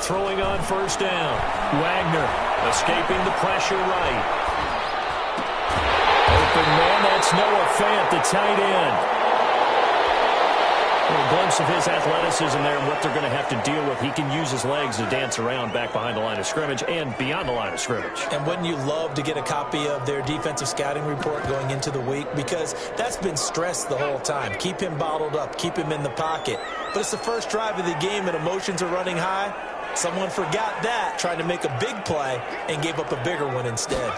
throwing on first down. Wagner escaping the pressure right. Open man, that's Noah Fant, the tight end. A little glimpse of his athleticism there and what they're going to have to deal with. He can use his legs to dance around back behind the line of scrimmage and beyond the line of scrimmage. And wouldn't you love to get a copy of their defensive scouting report going into the week? Because that's been stressed the whole time. Keep him bottled up. Keep him in the pocket. But it's the first drive of the game and emotions are running high. Someone forgot that, tried to make a big play, and gave up a bigger one instead.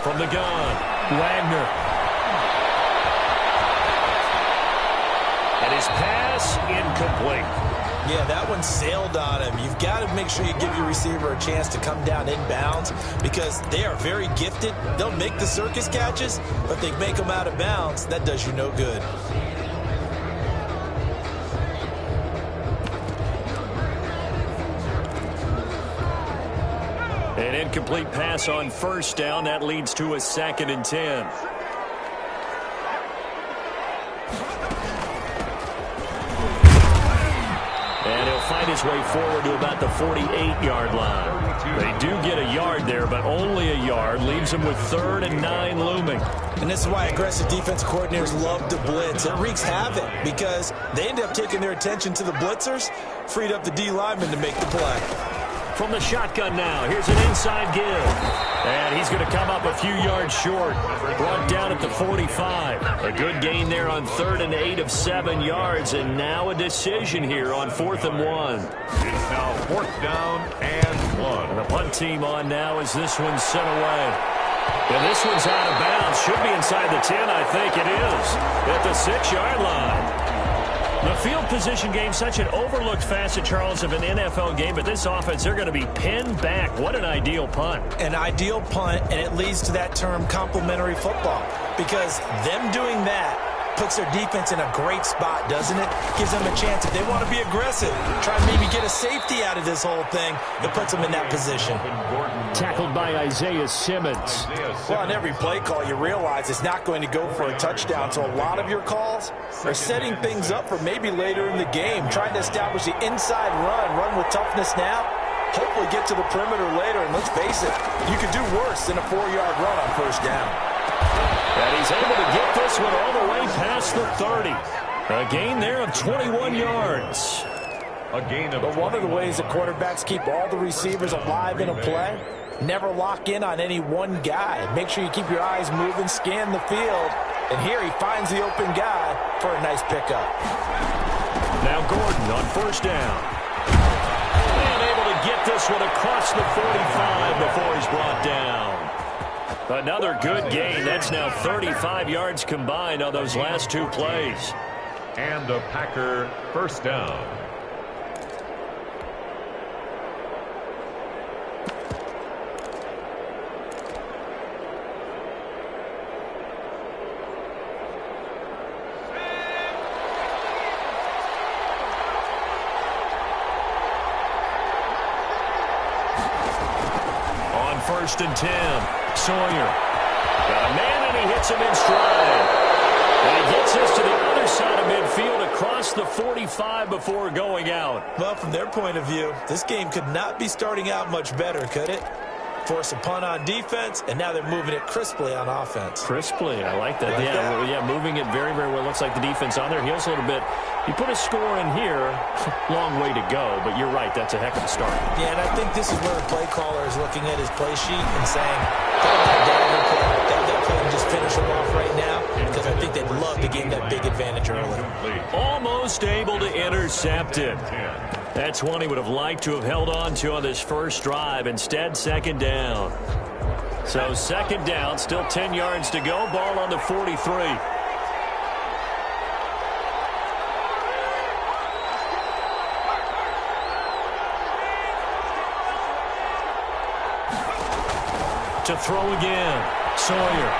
From the gun, Wagner. And his pass incomplete. Yeah, that one sailed on him. You've got to make sure you give your receiver a chance to come down inbounds because they are very gifted. They'll make the circus catches, but they make them out of bounds. That does you no good. An incomplete pass on first down. That leads to a 2nd and 10. And he'll find his way forward to about the 48-yard line. They do get a yard there, but only a yard. Leaves them with 3rd and 9 looming. And this is why aggressive defense coordinators love to blitz. It wreaks havoc because they end up taking their attention to the blitzers, freed up the D lineman to make the play. From the shotgun now, here's an inside give. And he's going to come up a few yards short. Brought down at the 45. A good gain there on 3rd and 8 of 7 yards. And now a decision here on 4th and 1. It's now 4th down and 1. And the punt team on now as this one's sent away. And this one's out of bounds. Should be inside the 10, I think it is. At the 6-yard line. The field position game, such an overlooked facet, Charles, of an NFL game. But this offense, they're going to be pinned back. What an ideal punt. An ideal punt, and it leads to that term complementary football. Because them doing that puts their defense in a great spot, doesn't it? Gives them a chance, if they want to be aggressive, try and maybe get a safety out of this whole thing. It puts them in that position. Tackled by Isaiah Simmons. Well, on every play call, you realize it's not going to go for a touchdown. So a lot of your calls are setting things up for maybe later in the game, trying to establish the inside run with toughness now, hopefully get to the perimeter later. And let's face it, you could do worse than a 4-yard run on first down. And he's able to get this one all the way past the 30. A gain there of 21 yards. A gain of But one of the ways that quarterbacks keep all the receivers alive in a play, never lock in on any one guy. Make sure you keep your eyes moving, scan the field. And here he finds the open guy for a nice pickup. Now Gordon on first down. And able to get this one across the 45 before he's brought down. Another good gain. That's now 35 yards combined on those last 2 plays. And a Packer first down. On 1st and 10. Sawyer. Got a man, and he hits him in stride. And he gets us to the other side of midfield across the 45 before going out. Well, from their point of view, this game could not be starting out much better, could it? Force a punt on defense, and now they're moving it crisply on offense. Crisply, I like that. Yeah, moving it very, very well. Looks like the defense on their heels a little bit. You put a score in here, long way to go, but you're right, that's a heck of a start. Yeah, and I think this is where the play caller is looking at his play sheet and saying, that play and just finish them off right now, because I think they'd love to gain that big advantage early. Almost able to intercept it. That's one he would have liked to have held on to on this first drive. Instead, 2nd down. So 2nd down, still 10 yards to go. Ball on the 43. To throw again. Sawyer.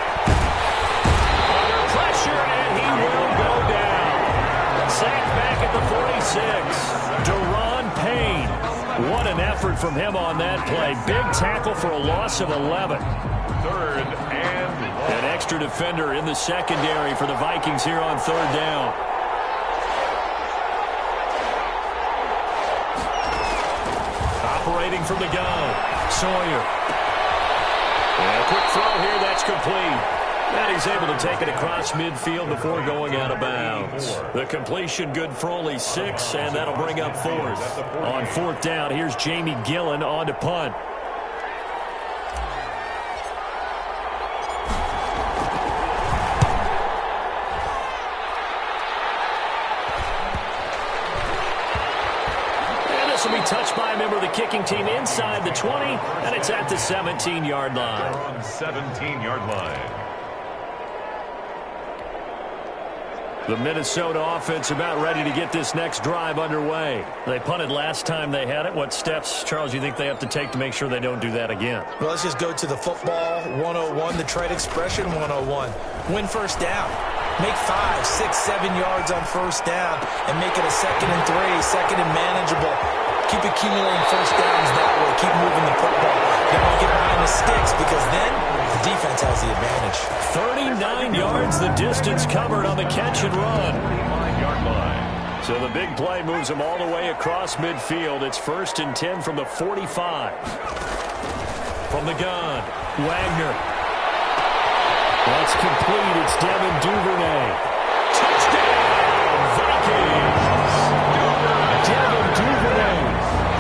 Under pressure, and he will go down. Sacked back at the 46. Deron Payne. What an effort from him on that play. Big tackle for a loss of 11. 3rd and 1. An extra defender in the secondary for the Vikings here on 3rd down. Waiting from the gun. Sawyer. And a quick throw here. That's complete. And he's able to take it across midfield before going out of bounds. The completion good for only 6, and that'll bring up 4th. On 4th down, here's Jamie Gillen on to punt. This will be touched by a member of the kicking team inside the 20, and it's at the 17-yard line. On 17-yard line. The Minnesota offense about ready to get this next drive underway. They punted last time they had it. What steps, Charles, you think they have to take to make sure they don't do that again? Well, let's just go to the football 101, the trade expression 101. Win first down. Make 5, 6, 7 yards on first down and make it a 2nd and 3, second and manageable. Keep accumulating first downs that way. Keep moving the football. You don't want to get behind the sticks because then the defense has the advantage. 39 yards the distance covered on the catch and run. 39-yard line. So the big play moves them all the way across midfield. It's 1st and 10 from the 45. From the gun, Wagner. That's complete. It's Devin Duvernay. Touchdown, Vikings. Devin Duvernay,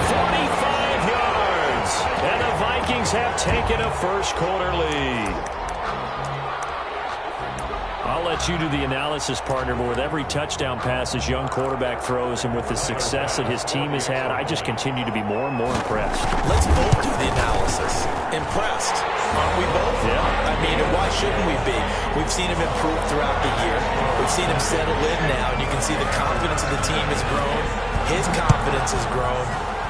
45 yards. And the Vikings have taken a first-quarter lead. I'll let you do the analysis, partner, but with every touchdown pass this young quarterback throws and with the success that his team has had, I just continue to be more and more impressed. Let's both do the analysis. Impressed, aren't we both? Yeah. I mean, why shouldn't we be? We've seen him improve throughout the year. We've seen him settle in now, and you can see the confidence of the team has grown. His confidence has grown.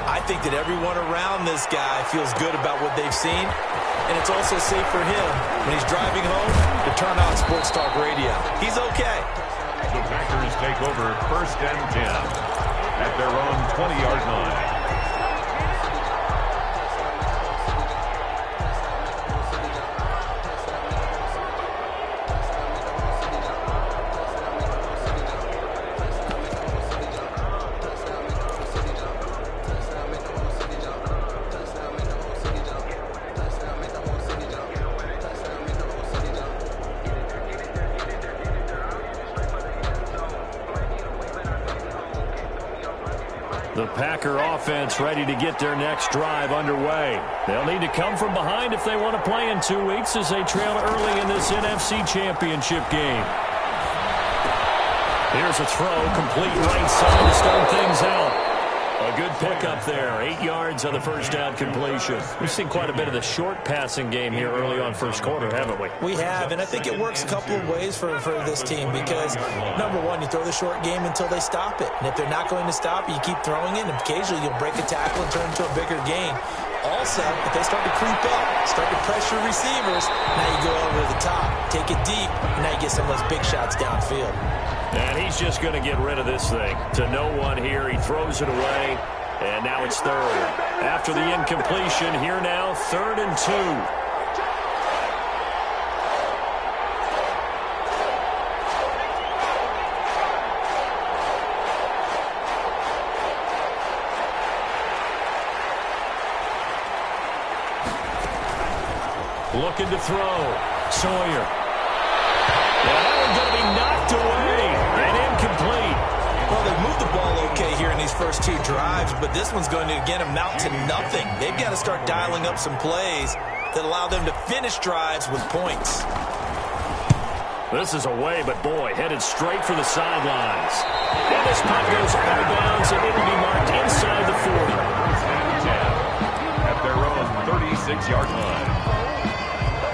I think that everyone around this guy feels good about what they've seen. And it's also safe for him when he's driving home to turn on Sports Talk Radio. He's okay. The Packers take over 1st and 10 at their own 20-yard line. The Packer offense ready to get their next drive underway. They'll need to come from behind if they want to play in 2 weeks as they trail early in this NFC Championship game. Here's a throw, complete right side to start things out. A good pickup there, 8 yards on the first down completion. We've seen quite a bit of the short passing game here early on first quarter, haven't we? We have, and I think it works a couple of ways for this team because, number one, you throw the short game until they stop it. And if they're not going to stop it, you keep throwing it, and occasionally you'll break a tackle and turn it into a bigger gain. Also, if they start to creep up, start to pressure receivers, now you go over the top, take it deep, and now you get some of those big shots downfield. And he's just going to get rid of this thing. To no one here, he throws it away, and now it's 3rd. After the incompletion, here now, 3rd and 2. Looking to throw. Sawyer. Yeah, that one's going to be knocked away and incomplete. Well, they've moved the ball okay here in these first 2 drives, but this one's going to, again, amount to nothing. They've got to start dialing up some plays that allow them to finish drives with points. This is away, but boy, headed straight for the sidelines. And this punt goes out of bounds, and it'll be marked inside the 40. At their own 36-yard line.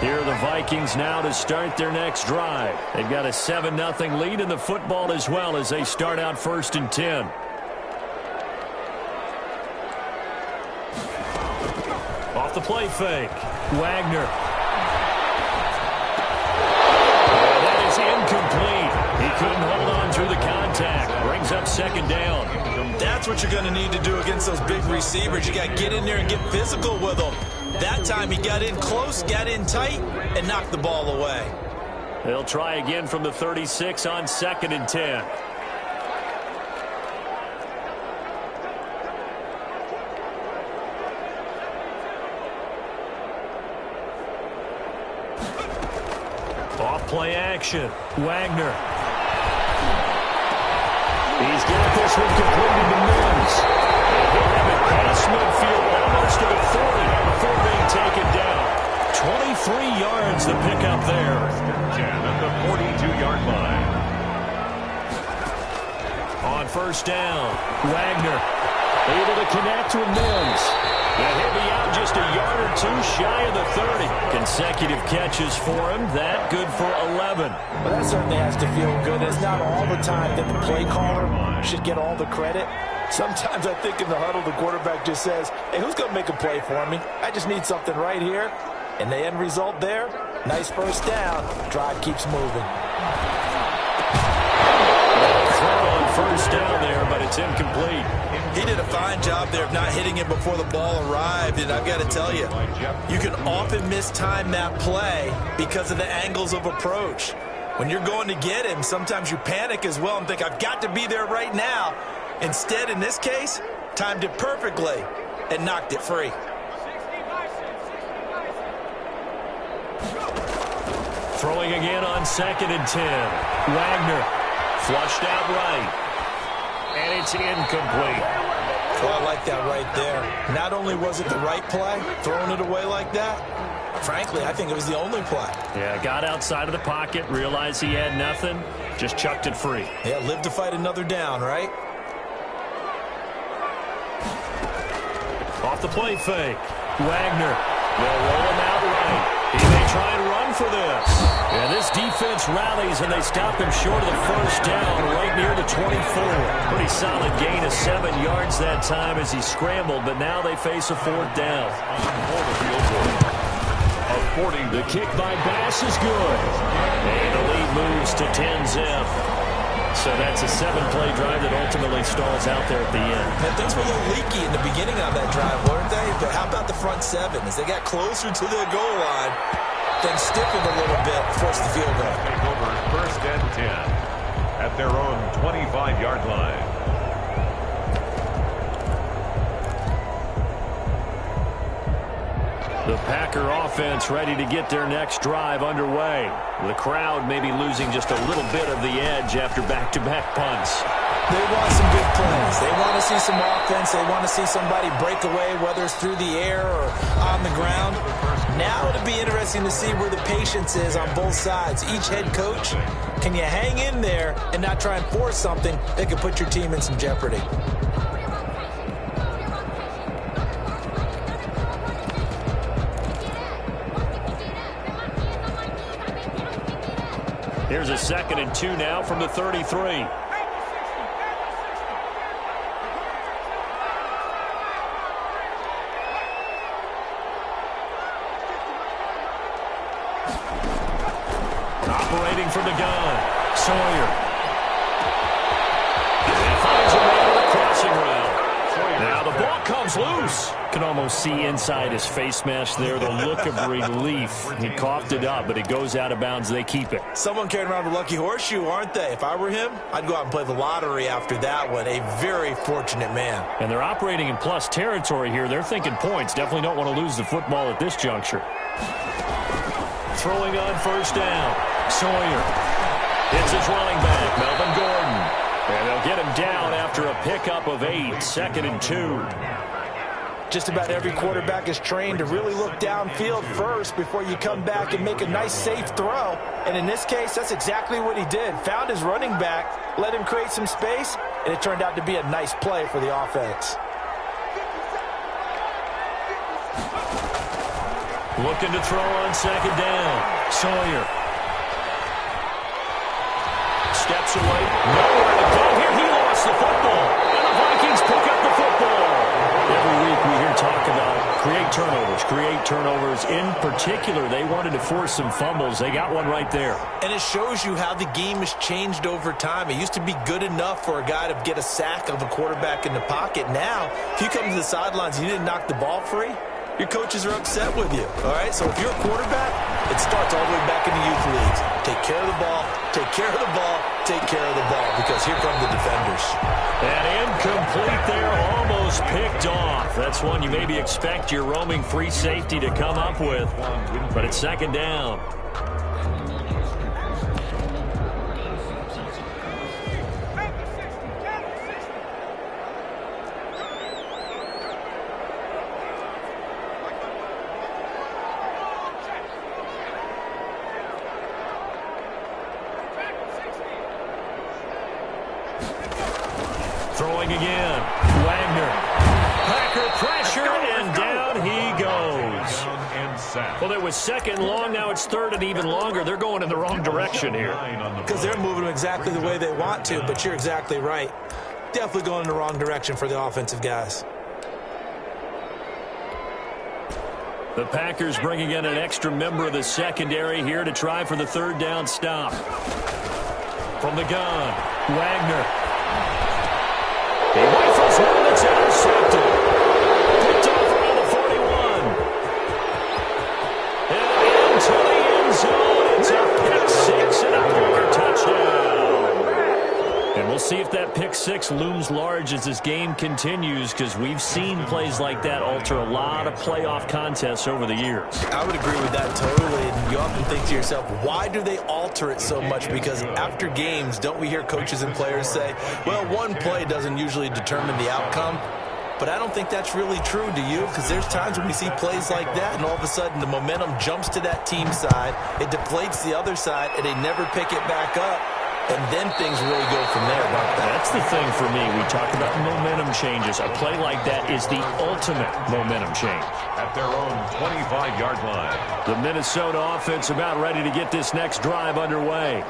Here are the Vikings now to start their next drive. They've got a 7-0 lead in the football as well as they start out 1st and 10. Off the play fake. Wagner. That is incomplete. He couldn't hold on through the contact. Brings up 2nd down. That's what you're going to need to do against those big receivers. You got to get in there and get physical with them. That time he got in close, got in tight, and knocked the ball away. They'll try again from the 36 on 2nd and 10. Play action. Wagner. He's got this one completed to Mims. And he'll have it past midfield almost to the 40 before being taken down. 23 yards to pick up there. 10 at the 42-yard line. On first down, Wagner able to connect with Mims. And he'll be out just a yard or two shy of the 30. Consecutive catches for him. That good for 11. Well, that certainly has to feel good. It's not all the time that the play caller should get all the credit. Sometimes I think in the huddle, the quarterback just says, hey, who's going to make a play for me? I just need something right here. And the end result there, nice first down. Drive keeps moving. First down there, but it's incomplete. He did a fine job there of not hitting him before the ball arrived, and I've got to tell you, you can often mistime that play because of the angles of approach. When you're going to get him, sometimes you panic as well and think, I've got to be there right now. Instead, in this case, timed it perfectly and knocked it free. Throwing again on 2nd and 10. Wagner flushed out right. And it's incomplete. Well, I like that right there. Not only was it the right play, throwing it away like that, frankly, I think it was the only play. Yeah, got outside of the pocket, realized he had nothing, just chucked it free. Yeah, live to fight another down, right? Off the play fake. Wagner will roll him out right. He may try and run for this. And this defense rallies, and they stop him short of the first down right near the 24. Pretty solid gain of 7 yards that time as he scrambled, but now they face a 4th down. The kick by Bass is good. And the lead moves to 10-zip. So that's a 7-play drive that ultimately stalls out there at the end. And things were a little leaky in the beginning on that drive, weren't they? But how about the front 7? As they got closer to the goal line, things stiffened a little bit, forced the field goal. Take over 1st and 10 at their own 25-yard line. The Packer offense ready to get their next drive underway. The crowd maybe losing just a little bit of the edge after back-to-back punts. They want some good plays. They want to see some offense. They want to see somebody break away, whether it's through the air or on the ground. Now it'll be interesting to see where the patience is on both sides. Each head coach, can you hang in there and not try and force something that could put your team in some jeopardy? Here's a 2nd and 2 now from the 33. Operating from the gun, Sawyer. And finds a man on the crossing route. Now the ball comes loose. Can almost see inside his face mask there the look of relief. He coughed it up, but it goes out of bounds. They keep it. Someone carrying around a lucky horseshoe, aren't they? If I were him, I'd go out and play the lottery after that one. A very fortunate man. And they're operating in plus territory here. They're thinking points. Definitely don't want to lose the football at this juncture. Throwing on first down. Sawyer. It's his running back, Melvin Gordon. And they'll get him down after a pickup of 8, 2nd and 2. Just about every quarterback is trained to really look downfield first before you come back and make a nice, safe throw. And in this case, that's exactly what he did. Found his running back, let him create some space, and it turned out to be a nice play for the offense. Looking to throw on 2nd down. Sawyer. Steps away. Nowhere to go here. He lost the football. And the Vikings pick up the football. Every week we hear talk about create turnovers. In particular, they wanted to force some fumbles. They got one right there. And it shows you how the game has changed over time. It used to be good enough for a guy to get a sack of a quarterback in the pocket. Now, if you come to the sidelines and you didn't knock the ball free, your coaches are upset with you, all right? So if you're a quarterback, it starts all the way back in the youth leagues. Take care of the ball, take care of the ball, take care of the ball, because here come the defenders. And incomplete there, almost picked off. That's one you maybe expect your roaming free safety to come up with, but it's 2nd down. Throwing again. Wagner. Packer pressure, and down he goes. Well, it was second long. Now it's third and even longer. They're going in the wrong direction here. Because they're moving them exactly the way they want to, but you're exactly right. Definitely going in the wrong direction for the offensive guys. The Packers bringing in an extra member of the secondary here to try for the third down stop. From the gun, Wagner. He rifles one that's intercepted. Picked off around the 41. And into the end zone. It's a pick six and a Packer touchdown. And we'll see if that pick six looms large as this game continues, because we've seen plays like that alter a lot of playoff contests over the years. I would agree with that totally. And you often think to yourself, why do they alter it so much? Because after games, don't we hear coaches and players say, well, one play doesn't usually determine the outcome? But I don't think that's really true, do you? Because there's times when we see plays like that, and all of a sudden the momentum jumps to that team side, it deflates the other side, and they never pick it back up. And then things really go from there, don't they? That's the thing for me. We talk about momentum changes. A play like that is the ultimate momentum change. At their own 25-yard line. The Minnesota offense about ready to get this next drive underway.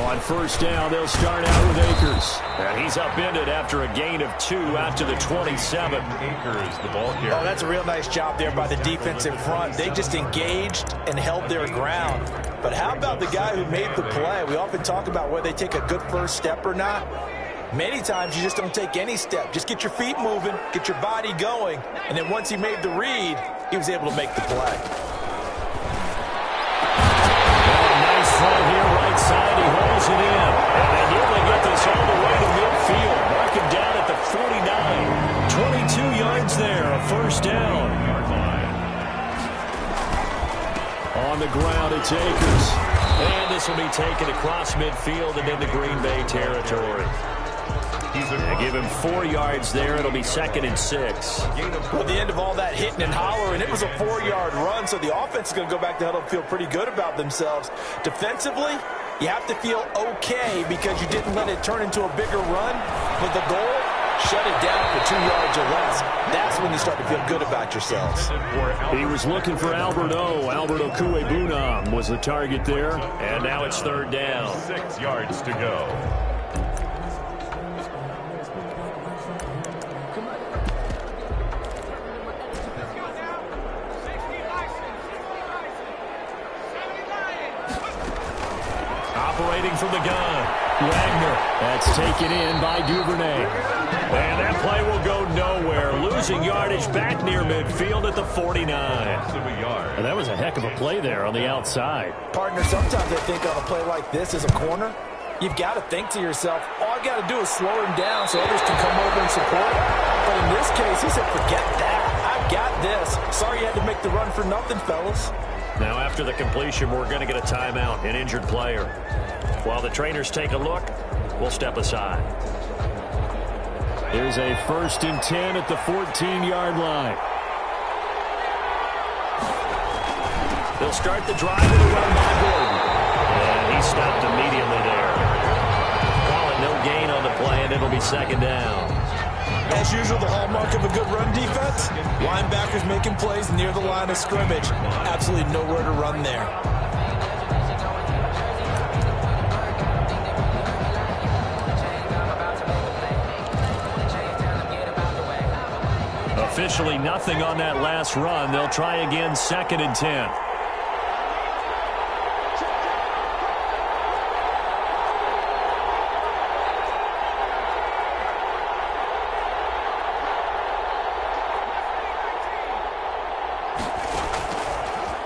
On first down, they'll start out with Akers. And he's upended after a gain of 2 out to the 27. Akers, the ball carrier. Oh, that's a real nice job there by the defense in front. They just engaged and held their ground. But how about the guy who made the play? We often talk about whether they take a good first step or not. Many times you just don't take any step. Just get your feet moving, get your body going. And then once he made the read, he was able to make the play. Nice throw here, right side. He holds it in. And they nearly get this all the way to midfield. Mark him down at the 49. 22 yards there, a first down. On the ground, it's Akers. And this will be taken across midfield and into Green Bay territory. They give him 4 yards there. It'll be 2nd and 6. Well, at the end of all that hitting and hollering, it was a 4-yard run, so the offense is going to go back to huddle and feel pretty good about themselves. Defensively, you have to feel okay because you didn't let it turn into a bigger run. But the goal, shut it down for 2 yards or less. That's when you start to feel good about yourselves. He was looking for Albert Okuebunam was the target there. And now it's 3rd down. 6 yards to go. Operating from the gun, Wagner. That's taken in by Duvernay. And that play will go nowhere. Losing yardage back near midfield at the 49. And that was a heck of a play there on the outside. Partner, sometimes I think on a play like this as a corner, you've got to think to yourself, all I got to do is slow him down so others can come over and support him. But in this case, he said, forget that. I've got this. Sorry you had to make the run for nothing, fellas. Now after the completion, we're going to get a timeout, an injured player. While the trainers take a look, we'll step aside. Here's a 1st and 10 at the 14-yard line. They'll start the drive with a run by Gordon. And he stopped immediately there. Call it no gain on the play, and it'll be 2nd down. As usual, the hallmark of a good run defense, linebackers making plays near the line of scrimmage. Absolutely nowhere to run there. Officially nothing on that last run. They'll try again, 2nd and 10.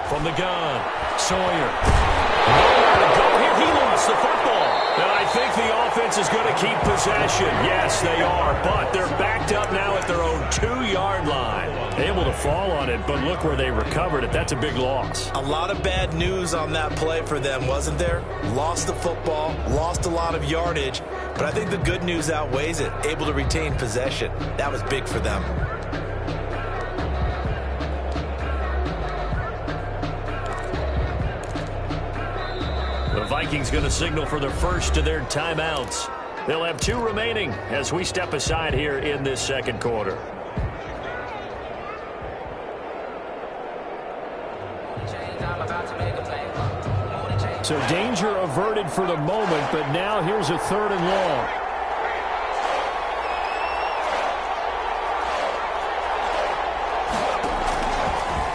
From the gun, Sawyer. Nowhere to go here. He lost the football. And I think the offense is going to keep possession. Yes, they are. But they're backed up now at their own 2-yard line. Able to fall on it, but look where they recovered it. That's a big loss. A lot of bad news on that play for them, wasn't there? Lost the football, lost a lot of yardage. But I think the good news outweighs it. Able to retain possession. That was big for them. The Vikings going to signal for the first of their timeouts. They'll have 2 remaining as we step aside here in this second quarter. So danger averted for the moment, but now here's a 3rd and long.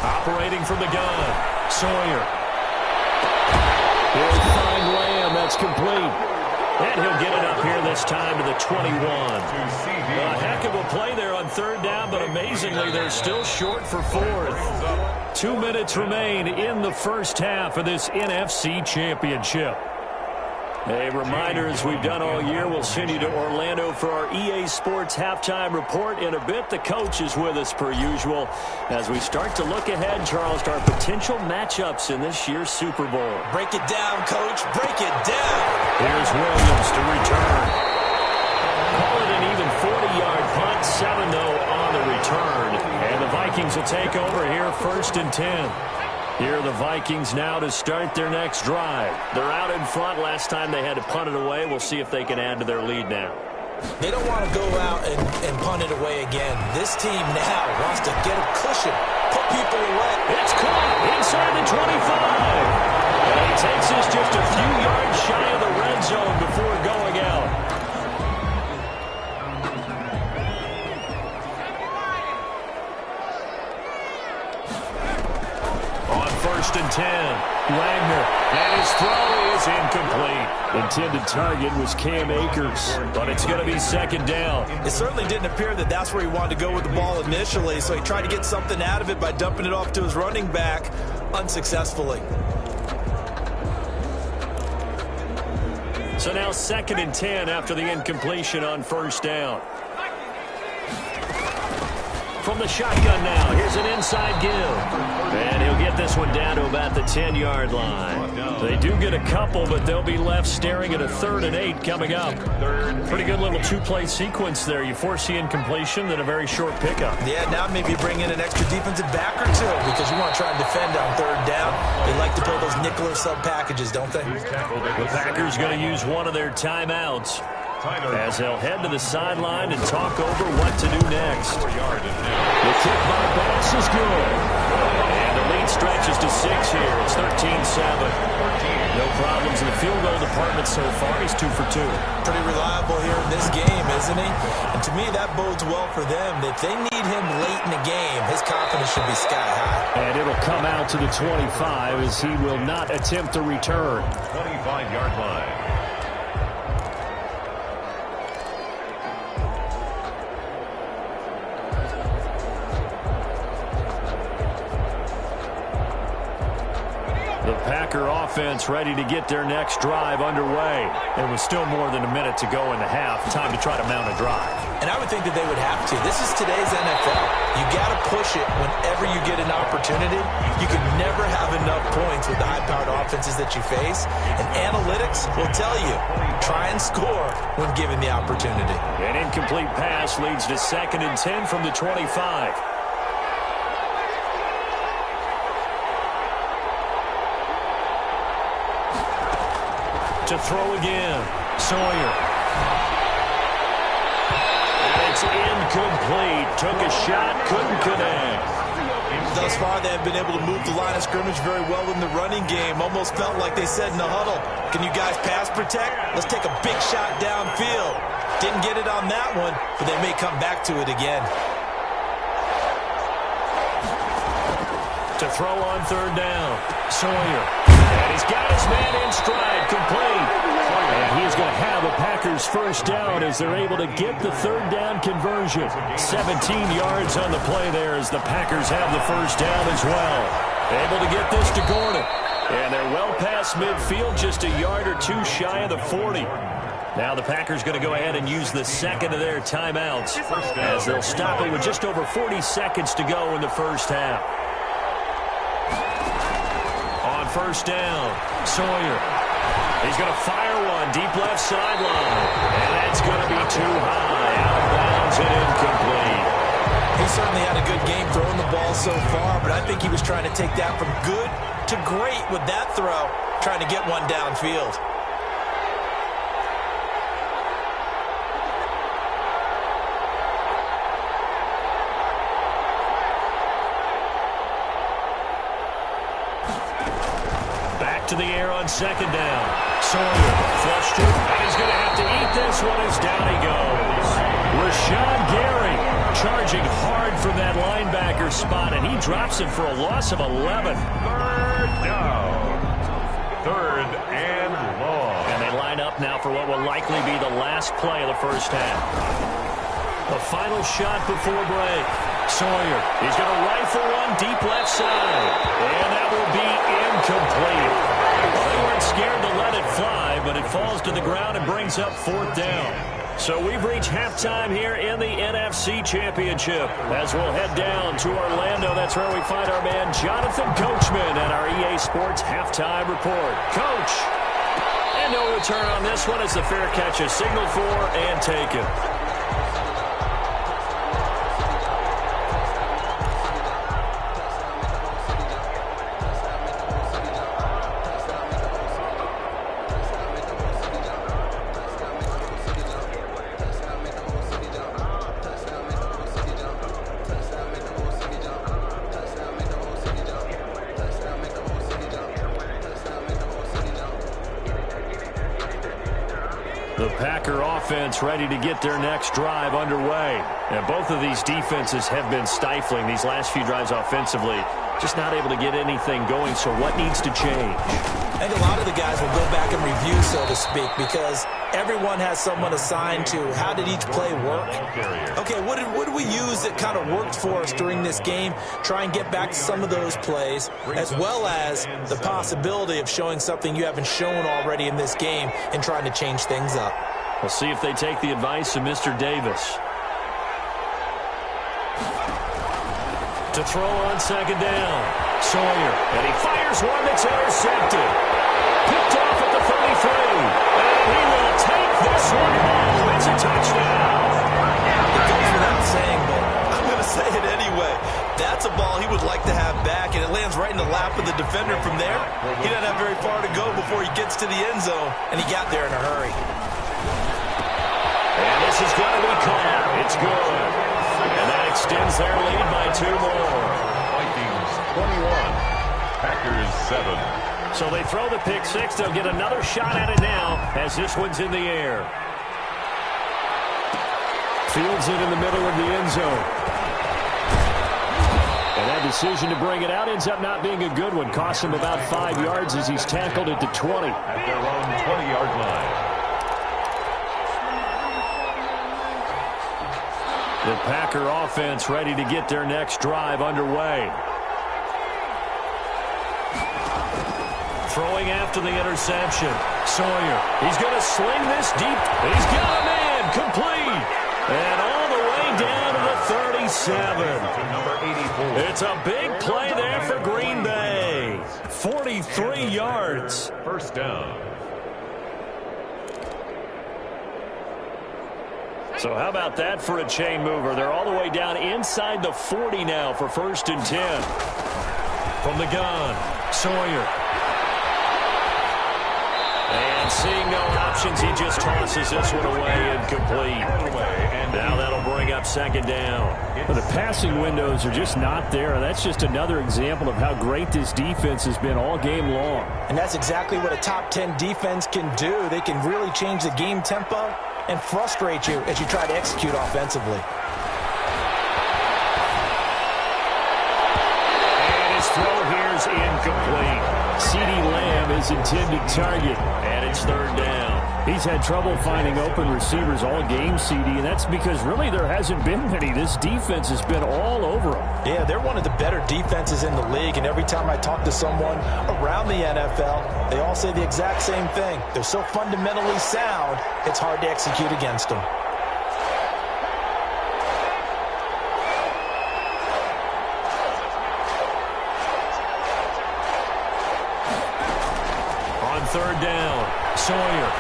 Operating from the gun, Sawyer. He'll find Lamb. That's complete. And he'll get it up here this time to the 21. A heck of a play there on 3rd down, but amazingly, they're still short for 4th. 2 minutes remain in the first half of this NFC Championship. A reminder, as we've done all year, we'll send you to Orlando for our EA Sports halftime report in a bit. The coach is with us per usual as we start to look ahead, Charles, to our potential matchups in this year's Super Bowl. Break it down, Coach. Break it down. Here's Williams to return. Call it an even 40-yard punt, 7-0 on the return. And the Vikings will take over here 1st and 10. Here are the Vikings now to start their next drive. They're out in front. Last time they had to punt it away. We'll see if they can add to their lead now. They don't want to go out and punt it away again. This team now wants to get a cushion, put people away. It's caught inside the 25. And he takes us just a few yards shy of the red zone before going out. On 1st and 10, Wagner, and his throw is incomplete. Intended target was Cam Akers. But it's going to be 2nd down. It certainly didn't appear that that's where he wanted to go with the ball initially, so he tried to get something out of it by dumping it off to his running back unsuccessfully. So now 2nd and 10 after the incompletion on 1st down. From the shotgun now, here's an inside give. And he'll get this one down to about the 10-yard line. They do get a couple, but they'll be left staring at a 3rd and 8 coming up. Pretty good little 2-play sequence there. You force the incompletion, then a very short pickup. Yeah, now maybe bring in an extra defensive back or 2 because you want to try and defend on 3rd down. They like to play those nickel or sub packages, don't they? The Packers going to use one of their timeouts as they'll head to the sideline and talk over what to do next. The kick by Bass is good. And the lead stretches to 6 here. It's 13-7. No problems in the field goal department so far. He's 2 for 2. Pretty reliable here in this game, isn't he? And to me, that bodes well for them. If they need him late in the game, his confidence should be sky high. And it'll come out to the 25 as he will not attempt a return. 25-yard line. The Packer offense ready to get their next drive underway. There was still more than a minute to go in the half. Time to try to mount a drive. And I would think that they would have to. This is today's NFL. You got to push it whenever you get an opportunity. You can never have enough points with the high-powered offenses that you face. And analytics will tell you, try and score when given the opportunity. An incomplete pass leads to 2nd and 10 from the 25. To throw again, Sawyer. And it's incomplete. Took a shot, couldn't connect. Thus far, they have been able to move the line of scrimmage very well in the running game. Almost felt like they said in the huddle, can you guys pass protect? Let's take a big shot downfield. Didn't get it on that one, but they may come back to it again. To throw on 3rd down, Sawyer. And he's got his man in stride, complete. And he's going to have a Packers first down as they're able to get the 3rd down conversion. 17 yards on the play there as the Packers have the first down as well. Able to get this to Gordon. And they're well past midfield, just a yard or 2 shy of the 40. Now the Packers going to go ahead and use the 2nd of their timeouts as they'll stop it with just over 40 seconds to go in the first half. On 1st down, Sawyer. He's going to fire one deep left sideline. And that's going to be too high. Out of bounds and incomplete. He certainly had a good game throwing the ball so far, but I think he was trying to take that from good to great with that throw. trying to get one downfield. Back to the air on second down. Sawyer flushed it, and he's going to have to eat this one as down he goes. Rashawn Gary charging hard from that linebacker spot, and he drops him for a loss of 11. Third down. Third and long. And they line up now for what will likely be the last play of the first half. The final shot before break. Sawyer, he's going to rifle one deep left side. And that will be incomplete. Well, they weren't scared to let it fly, but it falls to the ground and brings up fourth down. So we've reached halftime here in the NFC Championship. As we'll head down to Orlando, that's where we find our man Jonathan Coachman at our EA Sports Halftime Report. Coach, and no return on this one as the fair catch is signaled for and taken. The Packer offense ready to get their next drive underway. And both of these defenses have been stifling these last few drives offensively. Just not able to get anything going, so what needs to change? I think a lot of the guys will go back and review, so to speak, because everyone has someone assigned to how did each play work. Okay, what did we use that kind of worked for us during this game? Try and get back to some of those plays, as well as the possibility of showing something you haven't shown already in this game and trying to change things up. We'll see if they take the advice of Mr. Davis. To throw on second down. Sawyer, and he fires one that's intercepted. Picked off at the 33. And he will take this one home. It's a touchdown. It goes without saying, but I'm going to say it anyway. That's a ball he would like to have back, and it lands right in the lap of the defender from there. He doesn't have very far to go before he gets to the end zone, and he got there in a hurry. And this is going to be caught. It's good. And that extends their lead by 2 more. Vikings 21, Packers 7. So they throw the pick six. They'll get another shot at it now as this one's in the air. Fields it in the middle of the end zone. And that decision to bring it out ends up not being a good one. Costs him about 5 yards as he's tackled it to 20. At their own 20-yard line. The Packer offense ready to get their next drive underway. Throwing after the interception. Sawyer, he's going to sling this deep. He's got a man, complete. And all the way down to the 37. Number 84. It's a big play there for Green Bay. 43 yards. First down. So how about that for a chain mover? They're all the way down inside the 40 now for 1st and 10. From the gun, Sawyer. And seeing no options, he just tosses this one away incomplete. And now that'll bring up 2nd down. Well, the passing windows are just not there. That's just another example of how great this defense has been all game long. And that's exactly what a top 10 defense can do. They can really change the game tempo and frustrate you as you try to execute offensively. And his throw here's incomplete. CeeDee Lamb is intended target. And it's 3rd down. He's had trouble finding open receivers all game, CD, and that's because really there hasn't been many. This defense has been all over them. Yeah, they're one of the better defenses in the league, and every time I talk to someone around the NFL, they all say the exact same thing. They're so fundamentally sound, it's hard to execute against them. On 3rd down, Sawyer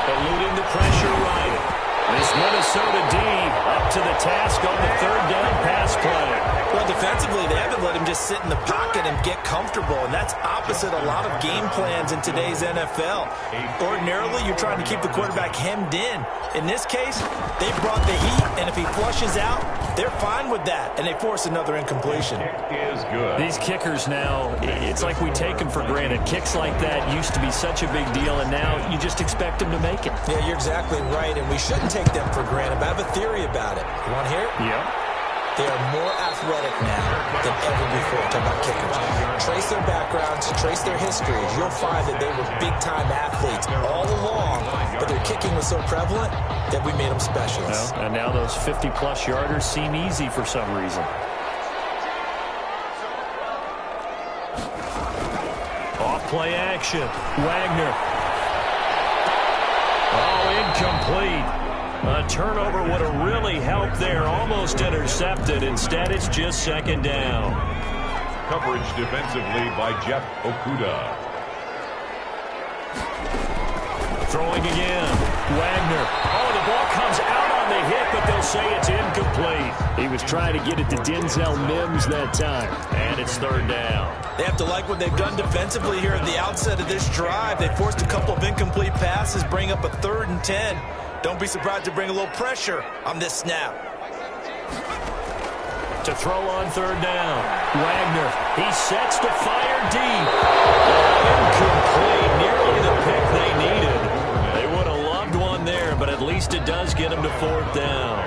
eluding the pressure right. This Minnesota D up to the task on the third down pass play. Well, defensively, they haven't let him just sit in the pocket and get comfortable, and that's opposite a lot of game plans in today's NFL. Ordinarily, you're trying to keep the quarterback hemmed in. In this case, they brought the heat, and if he flushes out, they're fine with that, and they force another incompletion. Is good. These kickers now, it's like we take them for granted. Kicks like that used to be such a big deal, and now you just expect them to make it. Yeah, you're exactly right, and we shouldn't take them for granted, but I have a theory about it. You want to hear it? Yeah. They are more athletic now than ever before. Talk about kickers. Trace their backgrounds, trace their histories. You'll find that they were big-time athletes all along, but their kicking was so prevalent that we made them specialists. Well, and now those 50-plus yarders seem easy for some reason. Off-play action. Wagner. Oh, incomplete. A turnover would have really helped there. Almost intercepted. Instead, it's just second down. Coverage defensively by Jeff Okuda. Throwing again. Wagner. Oh, the ball comes out on the hit, but they'll say it's incomplete. He was trying to get it to Denzel Mims that time. And it's third down. They have to like what they've done defensively here at the outset of this drive. They forced a couple of incomplete passes, bring up a 3rd and 10. Don't be surprised to bring a little pressure on this snap. To throw on third down. Wagner. He sets to fire deep. Incomplete. Nearly the pick they needed. They would have loved one there, but at least it does get them to fourth down.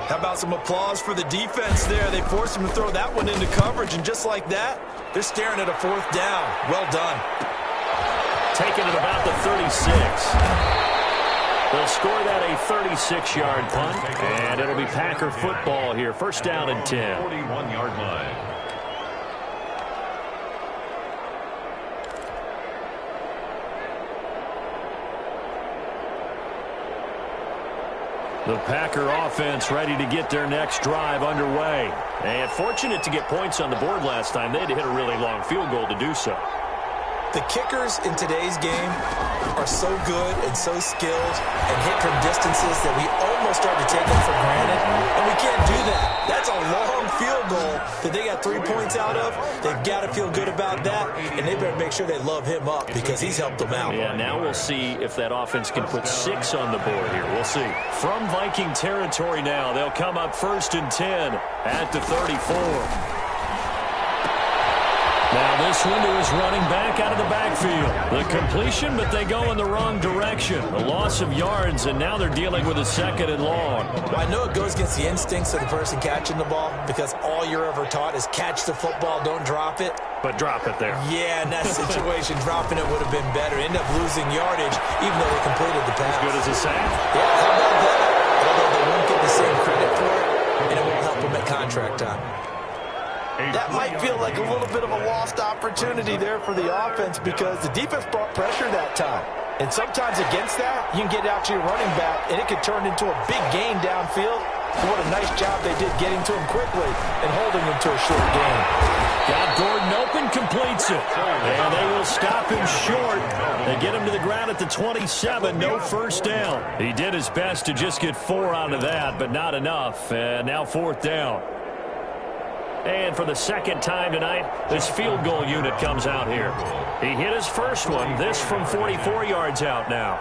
How about some applause for the defense there? They forced him to throw that one into coverage, and just like that, they're staring at a fourth down. Well done. Taking it about the 36. They'll score that a 36-yard punt, and it'll be Packer football here. First down and 10. 41-yard line. The Packer offense ready to get their next drive underway. And fortunate to get points on the board last time. They had to hit a really long field goal to do so. The kickers in today's game are so good and so skilled and hit from distances that we almost start to take them for granted, and we can't do that. That's a long field goal that they got 3 points out of. They've got to feel good about that, and they better make sure they love him up because he's helped them out. Yeah, now we'll see if that offense can put 6 on the board here. We'll see. From Viking territory now, they'll come up 1st and 10 at the 34. Now this window is running back out of the backfield. The completion, but they go in the wrong direction. A loss of yards, and now they're dealing with a 2nd and long. Well, I know it goes against the instincts of the person catching the ball because all you're ever taught is catch the football, don't drop it. But drop it there. Yeah, in that situation, dropping it would have been better. End up losing yardage, even though they completed the pass. As good as a sack? Yeah, how about that? Although they won't get the same credit for it, and it won't help them at contract time. That might feel like a little bit of a lost opportunity there for the offense because the defense brought pressure that time. And sometimes against that, you can get out to your running back, and it could turn into a big gain downfield. What a nice job they did getting to him quickly and holding him to a short gain. Got Gordon open, completes it. And they will stop him short. They get him to the ground at the 27, no first down. He did his best to just get 4 out of that, but not enough. And now 4th down. And for the 2nd time tonight, this field goal unit comes out here. He hit his first one, this from 44 yards out now.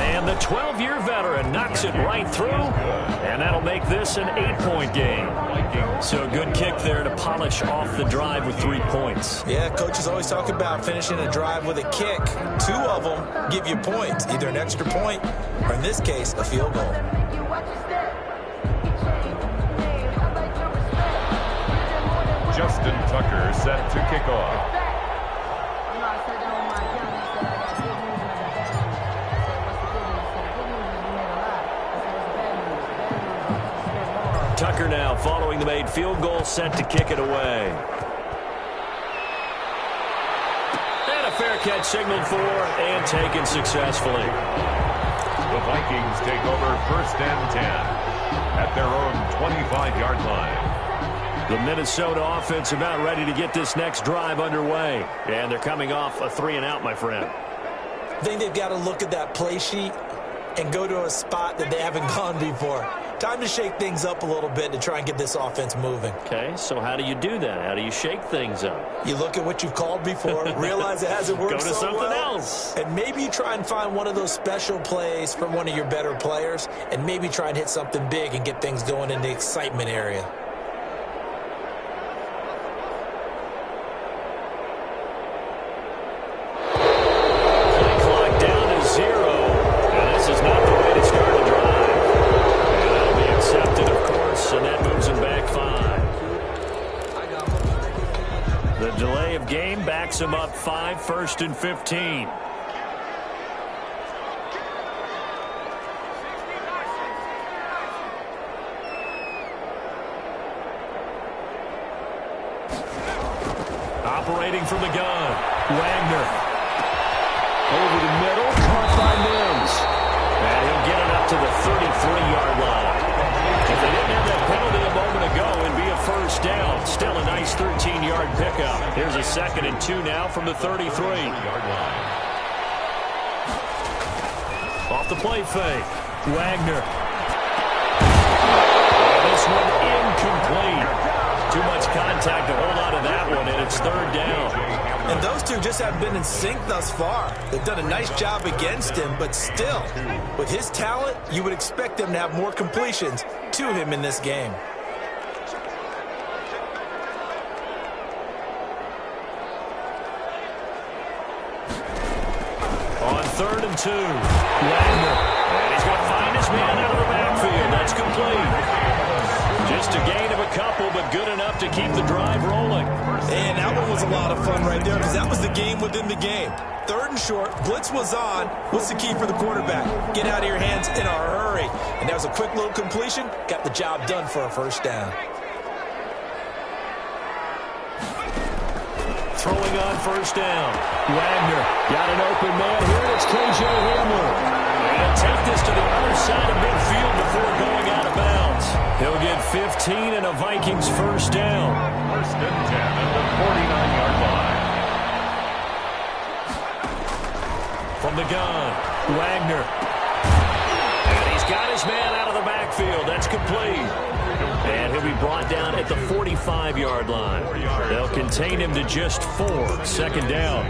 And the 12-year veteran knocks it right through, and that'll make this an 8-point game. So a good kick there to polish off the drive with 3 points. Yeah, coaches always talk about finishing a drive with a kick. 2 of them give you points, either an extra point or, in this case, a field goal. Justin Tucker set to kick off. Tucker now following the made field goal, set to kick it away. And a fair catch signaled for and taken successfully. The Vikings take over 1st and 10 at their own 25-yard line. The Minnesota offense about ready to get this next drive underway. And they're coming off a 3-and-out, my friend. I think they've got to look at that play sheet and go to a spot that they haven't gone before. Time to shake things up a little bit to try and get this offense moving. Okay, so how do you do that? How do you shake things up? You look at what you've called before, realize it hasn't worked Go to so something well, else. and maybe you try and find one of those special plays from one of your better players, and maybe try and hit something big and get things going in the excitement area. Backs him up 5, 1st and 15. Operating from the gun, Wagner. Over the middle, caught by Mims. And he'll get it up to the 33-yard line. If they didn't have that penalty a moment ago, it'd be a first down. Still a nice 13-yard pickup. Here's a 2nd and 2 now from the 33-yard line. Off the play fake, Wagner. And this one incomplete. Too much contact to hold on to that one, and it's 3rd down. And those two just haven't been in sync thus far. They've done a nice job against him, but still, with his talent, you would expect them to have more completions to him in this game. On 3rd and 2, Wagner. And he's going to find his man out of the backfield. That's complete. Just a gain of a couple, but good enough to keep the drive rolling. And that one was a lot of fun right there because that was the game within the game. 3rd and short, blitz was on. What's the key for the quarterback? Get out of your hands in a hurry. And that was a quick little completion. Got the job done for a first down. Throwing on 1st down. Wagner got an open man here. It's K.J. Hamler. And take this to the other side of midfield before going out of bounds. He'll get 15 and a Vikings first down. 1st and 10 at the 49-yard line. From the gun, Wagner. And he's got his man out of the backfield. That's complete. And he'll be brought down at the 45-yard line. They'll contain him to just 4. 2nd down.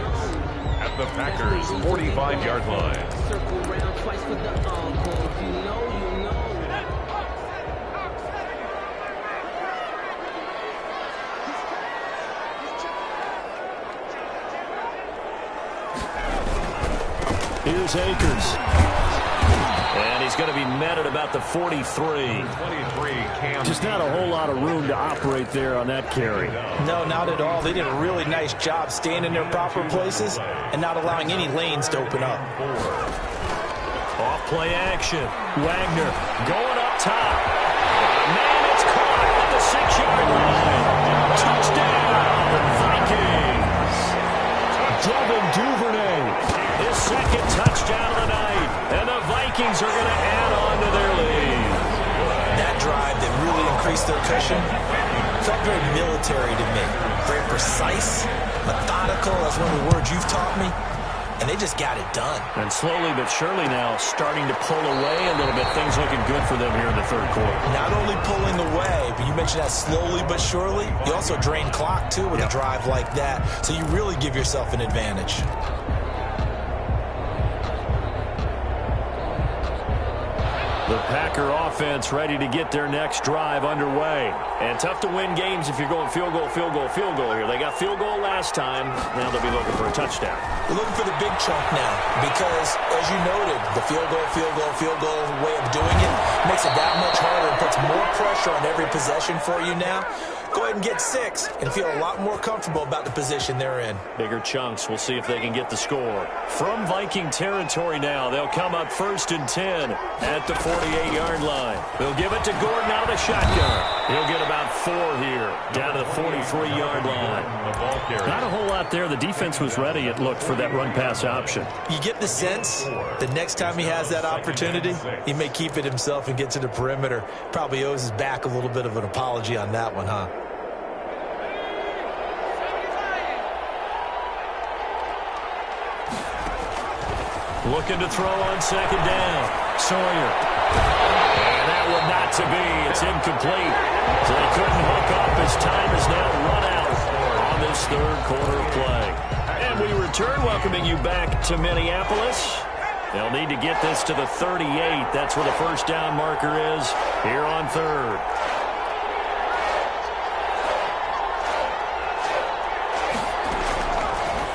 At the Packers' 45-yard line. Here's Akers. And he's going to be met at about the 43. Just not a whole lot of room to operate there on that carry. No, not at all. They did a really nice job staying in their proper places and not allowing any lanes to open up. Off play action. Wagner going up top. Man, it's caught at the 6-yard line. Touchdown, Vikings. Devin Duvernay, his 2nd touchdown of the night. And the Vikings are going to add on to their lead. That drive that really increased their cushion felt very military to me. Very precise, methodical. That's one of the words you've taught me. And they just got it done. And slowly but surely now starting to pull away a little bit. Things looking good for them here in the 3rd quarter. Not only pulling away, but you mentioned that slowly but surely. You also drain clock, too, with a drive like that. So you really give yourself an advantage. The Packer offense ready to get their next drive underway. And tough to win games if you're going field goal, field goal, field goal here. They got field goal last time. Now they'll be looking for a touchdown. They're looking for the big chunk now because, as you noted, the field goal way of doing it makes it that much harder and puts more pressure on every possession for you now. Go ahead and get 6 and feel a lot more comfortable about the position they're in. Bigger chunks. We'll see if they can get the score. From Viking territory now, they'll come up 1st and 10 at the 48-yard line. They'll give it to Gordon out of the shotgun. He'll get about 4 here, down to the 43-yard line. Not a whole lot there. The defense was ready, it looked, for that run-pass option. You get the sense the next time he has that opportunity, he may keep it himself and get to the perimeter. Probably owes his back a little bit of an apology on that one, huh? Looking to throw on second down. Sawyer. And that one not to be. It's incomplete. So they couldn't hook up as time is now run out on this third quarter of play. And we return, welcoming you back to Minneapolis. They'll need to get this to the 38. That's where the first down marker is here on third.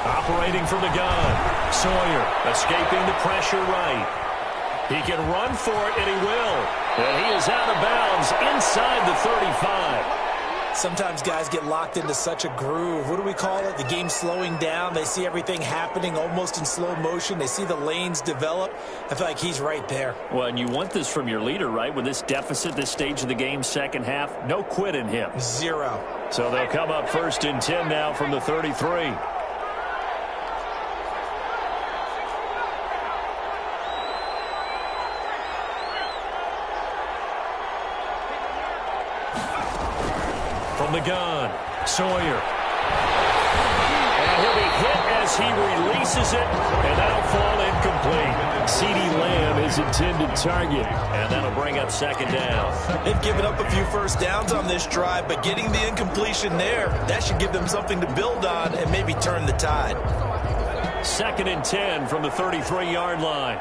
Operating from the gun. Sawyer escaping the pressure right. He can run for it, and he will. And he is out of bounds inside the 35. Sometimes guys get locked into such a groove. What do we call it? The game slowing down. They see everything happening almost in slow motion. They see the lanes develop. I feel like he's right there. Well, and you want this from your leader, right? With this deficit, this stage of the game, second half, no quit in him. Zero. So they'll come up 1st and 10 now from the 33. From the gun, Sawyer. And he'll be hit as he releases it, and that'll fall incomplete. CeeDee Lamb is intended target, and that'll bring up second down. They've given up a few first downs on this drive, but getting the incompletion there, that should give them something to build on and maybe turn the tide. 2nd and 10 from the 33-yard line.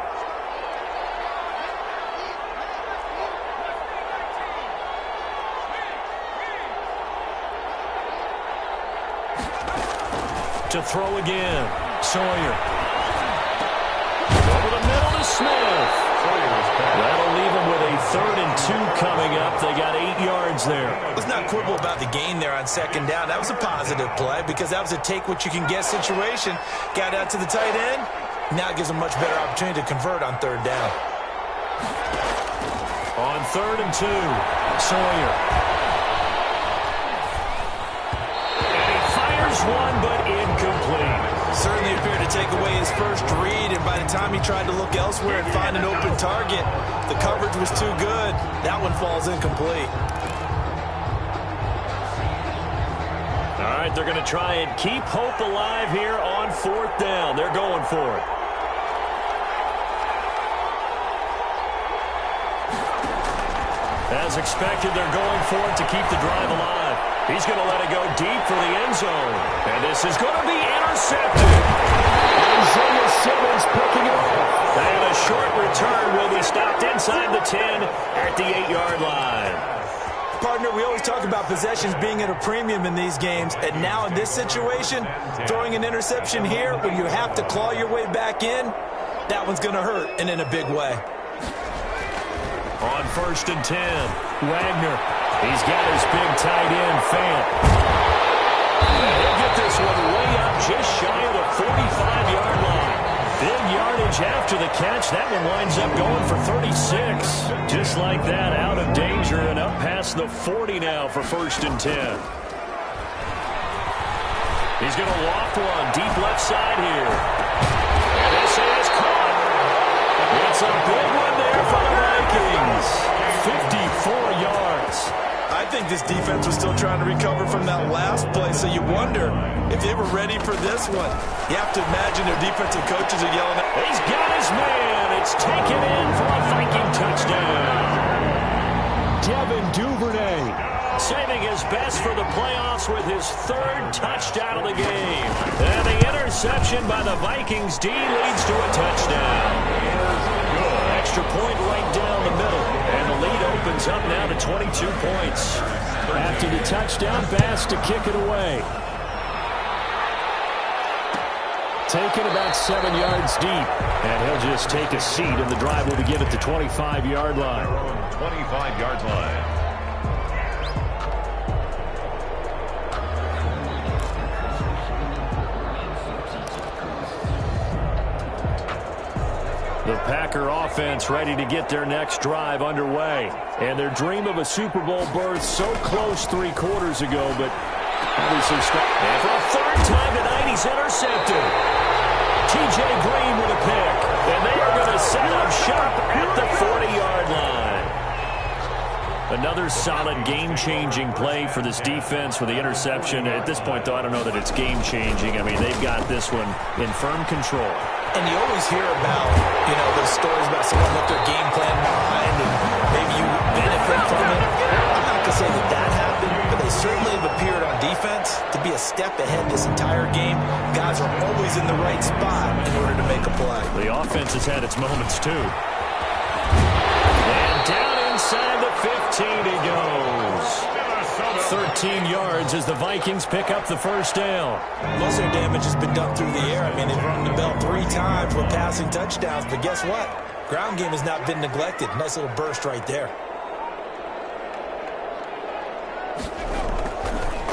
To throw again. Sawyer. Over the middle to Smith. That'll leave him with a 3rd and 2 coming up. They got 8 yards there. Let's not quibble about the gain there on second down. That was a positive play because that was a take-what-you-can-get situation. Got out to the tight end. Now it gives them a much better opportunity to convert on 3rd down. On 3rd and 2, Sawyer. One, but incomplete. Certainly appeared to take away his first read, and by the time he tried to look elsewhere and find an open target, the coverage was too good. That one falls incomplete. All right, they're going to try and keep hope alive here on 4th down. They're going for it. As expected, they're going for it to keep the drive alive. He's going to let it go deep for the end zone. And this is going to be intercepted. Isaiah Simmons picking it up. And a short return will be stopped inside the 10 at the 8-yard line. Partner, we always talk about possessions being at a premium in these games. And now in this situation, throwing an interception here when you have to claw your way back in, that one's going to hurt, and in a big way. On 1st and 10, Wagner. He's got his big tight end, Fant. He'll get this one way up just shy of the 45-yard line. Big yardage after the catch. That one winds up going for 36. Just like that, out of danger and up past the 40 now for 1st and 10. He's going to loft one deep left side here. And this is caught. It's a big one there for the Vikings. 54 yards. I think this defense was still trying to recover from that last play, so you wonder if they were ready for this one. You have to imagine their defensive coaches are yelling at. He's got his man. It's taken in for a Viking touchdown. Devin Duvernay saving his best for the playoffs with his 3rd touchdown of the game. And the interception by the Vikings D leads to a touchdown. Extra point right down the middle. And the lead opens up now to 22 points. After the touchdown, Bass to kick it away. Taken about 7 yards deep. And he'll just take a seat, and the drive will begin at the 25-yard line. 25-yard line. The Packer offense ready to get their next drive underway. And their dream of a Super Bowl berth so close 3 quarters ago, but obviously stuck. And for a 3rd time tonight, he's intercepted. T.J. Green with a pick. And they are going to set up shop at the 40-yard line. Another solid game-changing play for this defense with the interception. At this point, though, I don't know that it's game-changing. I mean, they've got this one in firm control. And you always hear about, those stories about someone with their game plan behind and maybe you benefit from it. I'm not going to say that happened, but they certainly have appeared on defense to be a step ahead this entire game. Guys are always in the right spot in order to make a play. The offense has had its moments, too. And down inside the 15 he goes. 13 yards as the Vikings pick up the first down. Most of their damage has been done through the air. I mean, they've rung the bell 3 times with passing touchdowns, but guess what? Ground game has not been neglected. Nice little burst right there.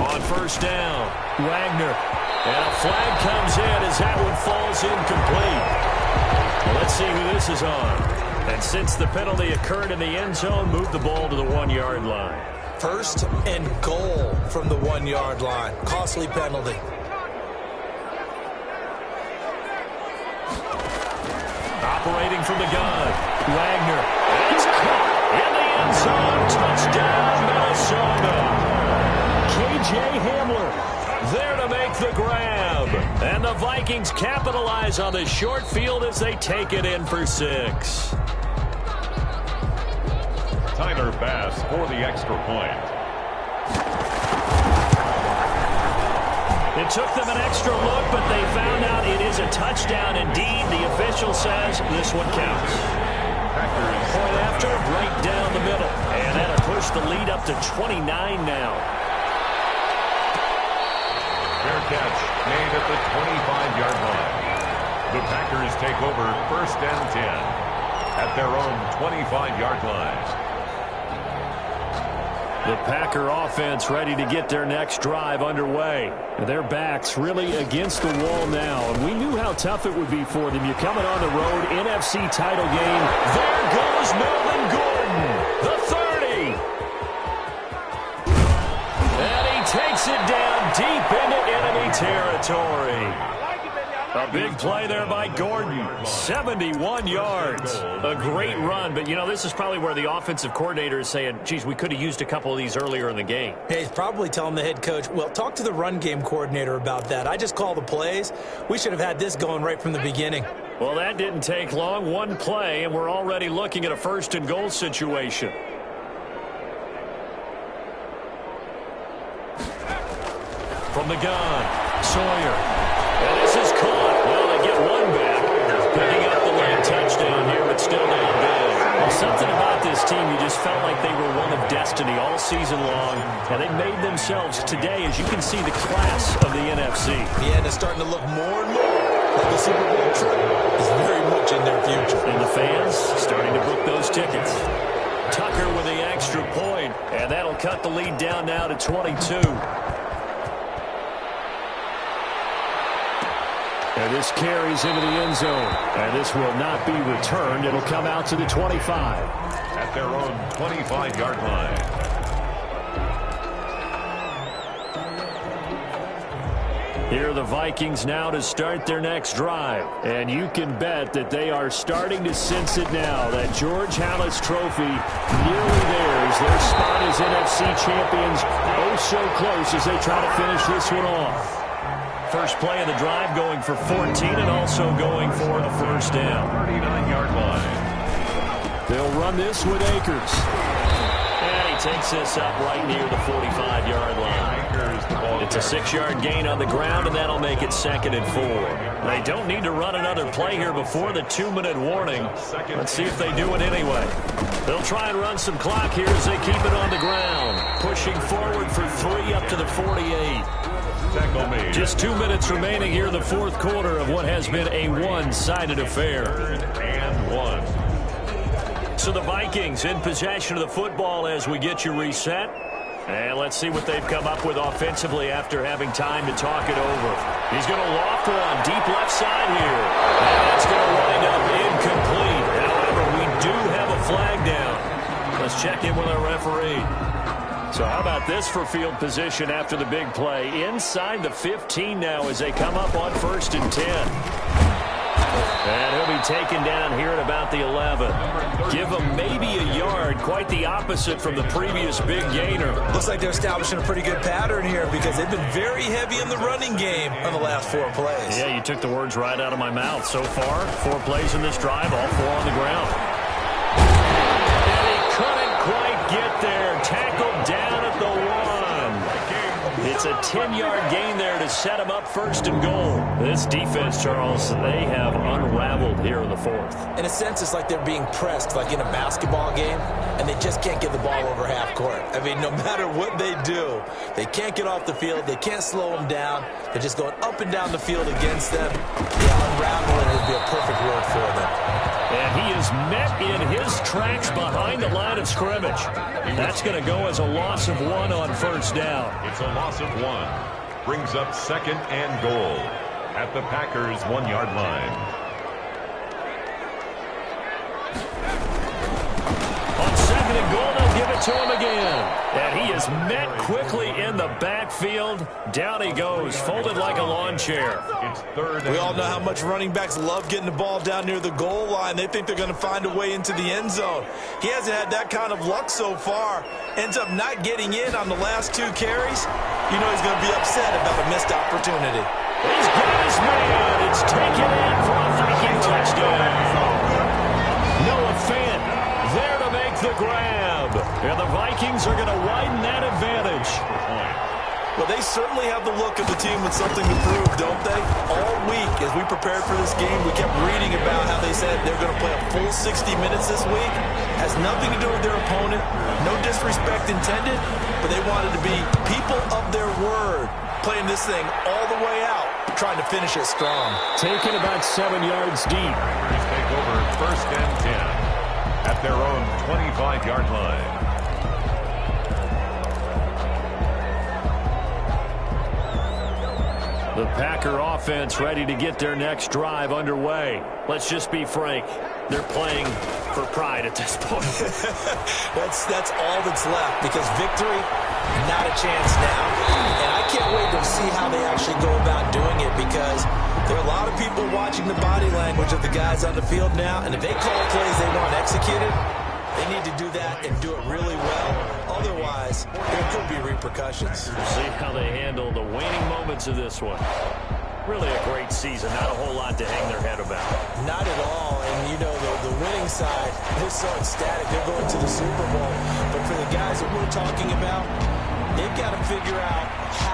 On first down, Wagner. And a flag comes in as that one falls incomplete. Well, let's see who this is on. And since the penalty occurred in the end zone, move the ball to the 1-yard line. First and goal from the 1-yard line. Costly penalty. Operating from the gun, Wagner. It's caught in the end zone. Touchdown, Minnesota. K.J. Hamler there to make the grab. And the Vikings capitalize on the short field as they take it in for 6. Tyler Bass for the extra point. It took them an extra look, but they found out it is a touchdown indeed. The official says this one counts. Point after, right down the middle. And that'll push the lead up to 29 now. Fair catch made at the 25-yard line. The Packers take over first and 10 at their own 25-yard line. The Packer offense ready to get their next drive underway. And their backs really against the wall now. And we knew how tough it would be for them. You're coming on the road, NFC title game. There goes Melvin Gordon, the 30. And he takes it down deep into enemy territory. A big play there by Gordon. 71 yards. A great run. But, this is probably where the offensive coordinator is saying, geez, we could have used a couple of these earlier in the game. Hey, he's probably telling the head coach, well, talk to the run game coordinator about that. I just call the plays. We should have had this going right from the beginning. Well, that didn't take long. One play, and we're already looking at a first and goal situation. From the gun, Sawyer. And this is caught. Well, they get one back. Picking up the late touchdown here, but still down big. Well, something about this team, you just felt like they were one of destiny all season long. And they made themselves today, as you can see, the class of the NFC. Yeah, and it's starting to look more and more like the Super Bowl trip is very much in their future. And the fans starting to book those tickets. Tucker with the extra point, and that'll cut the lead down now to 22. And this carries into the end zone. And this will not be returned. It'll come out to the 25. At their own 25-yard line. Here are the Vikings now to start their next drive. And you can bet that they are starting to sense it now. That George Halas trophy nearly theirs. Their spot as NFC champions. Oh, so close as they try to finish this one off. First play of the drive going for 14 and also going for a first down. 39-yard line. They'll run this with Akers. And he takes this up right near the 45-yard line. It's a 6-yard gain on the ground, and that'll make it 2nd and 4. They don't need to run another play here before the 2-minute warning. Let's see if they do it anyway. They'll try and run some clock here as they keep it on the ground. Pushing forward for 3 up to the 48. Just 2 minutes remaining here in the fourth quarter of what has been a one-sided affair. And 1. So the Vikings in possession of the football as we get you reset. And let's see what they've come up with offensively after having time to talk it over. He's going to loft one deep left side here. And that's going to wind up incomplete. However, we do have a flag down. Let's check in with our referee. So how about this for field position after the big play? Inside the 15 now as they come up on 1st and 10. And he'll be taken down here at about the 11. Give him maybe a yard, quite the opposite from the previous big gainer. Looks like they're establishing a pretty good pattern here because they've been very heavy in the running game on the last 4 plays. Yeah, you took the words right out of my mouth. So far, 4 plays in this drive, all 4 on the ground. And he couldn't quite get there. Tackled down at the 1. It's a 10-yard gain there to set him up 1st and goal. This defense, Charles, they have unraveled here in the 4th. In a sense, it's like they're being pressed, like in a basketball game, and they just can't get the ball over half court. I mean, no matter what they do, they can't get off the field. They can't slow them down. They're just going up and down the field against them. Yeah, unraveling would be a perfect word for them. And he is met in his tracks behind the line of scrimmage. That's going to go as a loss of 1 on 1st down. It's a loss of 1. Brings up 2nd and goal at the Packers' 1-yard line. On 2nd and goal, they'll give it to him again. And he is met quickly in the backfield. Down he goes, folded like a lawn chair. It's 3rd. We all know how much running backs love getting the ball down near the goal line. They think they're going to find a way into the end zone. He hasn't had that kind of luck so far. Ends up not getting in on the last 2 carries. You know he's going to be upset about a missed opportunity. He's got his man. It's taken in for a Viking touchdown. Noah Fant there to make the grab. And the Vikings are going to widen that advantage. Well, they certainly have the look of the team with something to prove, don't they? All week, as we prepared for this game, we kept reading about how they said they're going to play a full 60 minutes this week. Has nothing to do with their opponent. No disrespect intended, but they wanted to be people of their word, playing this thing all the way out, trying to finish it strong. Taken about 7 yards deep. Packers take over 1st and 10 at their own 25-yard line. The Packer offense ready to get their next drive underway. Let's just be frank. They're playing for pride at this point. That's all that's left because victory, not a chance now. And I can't wait to see how they actually go about doing it because there are a lot of people watching the body language of the guys on the field now. And if they call plays they want executed, they need to do that and do it really well. Otherwise, there could be repercussions. We'll see how they handle the waning moments of this one. Really a great season. Not a whole lot to hang their head about. Not at all. And, you know, the winning side, they're so ecstatic. They're going to the Super Bowl. But for the guys that we're talking about, they've got to figure out how